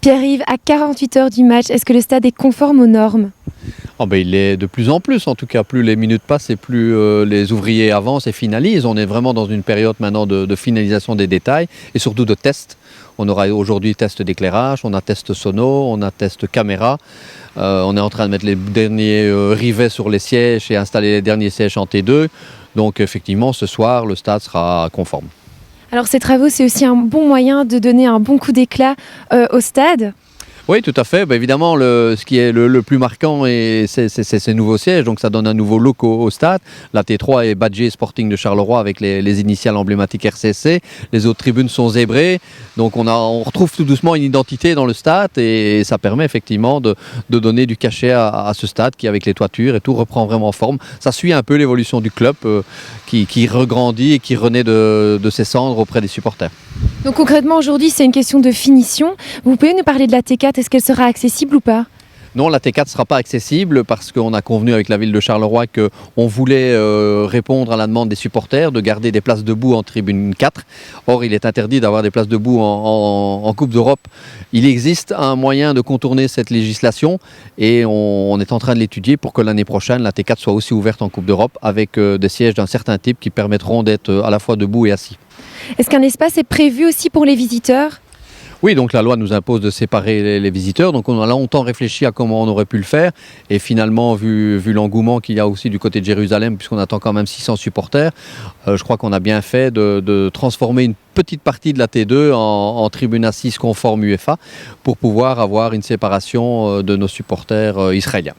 Pierre-Yves, à 48 heures du match, est-ce que le stade est conforme aux normes? Il l'est de plus en plus, en tout cas, plus les minutes passent et plus les ouvriers avancent et finalisent. On est vraiment dans une période maintenant de finalisation des détails et surtout de tests. On aura aujourd'hui test d'éclairage, on a test sono, on a test caméra. On est en train de mettre les derniers rivets sur les sièges et installer les derniers sièges en T2. Donc effectivement, ce soir, le stade sera conforme. Alors ces travaux, c'est aussi un bon moyen de donner un bon coup d'éclat au stade. Oui, tout à fait. Évidemment, ce qui est le plus marquant, c'est ces nouveaux sièges. Donc, ça donne un nouveau look au stade. La T3 est badgée Sporting de Charleroi avec les initiales emblématiques RCC. Les autres tribunes sont zébrées. Donc, on retrouve tout doucement une identité dans le stade et ça permet effectivement de donner du cachet à ce stade qui, avec les toitures et tout, reprend vraiment forme. Ça suit un peu l'évolution du club qui regrandit et qui renaît de ses cendres auprès des supporters. Donc concrètement, aujourd'hui, c'est une question de finition. Vous pouvez nous parler de la T4, est-ce qu'elle sera accessible ou pas? Non, la T4 ne sera pas accessible parce qu'on a convenu avec la ville de Charleroi qu'on voulait répondre à la demande des supporters de garder des places debout en tribune 4. Or, il est interdit d'avoir des places debout en Coupe d'Europe. Il existe un moyen de contourner cette législation et on est en train de l'étudier pour que l'année prochaine, la T4 soit aussi ouverte en Coupe d'Europe avec des sièges d'un certain type qui permettront d'être à la fois debout et assis. Est-ce qu'un espace est prévu aussi pour les visiteurs? Oui, donc la loi nous impose de séparer les visiteurs. Donc on a longtemps réfléchi à comment on aurait pu le faire. Et finalement, vu l'engouement qu'il y a aussi du côté de Jérusalem, puisqu'on attend quand même 600 supporters, je crois qu'on a bien fait de transformer une petite partie de la T2 en tribune assise conforme UEFA pour pouvoir avoir une séparation de nos supporters israéliens.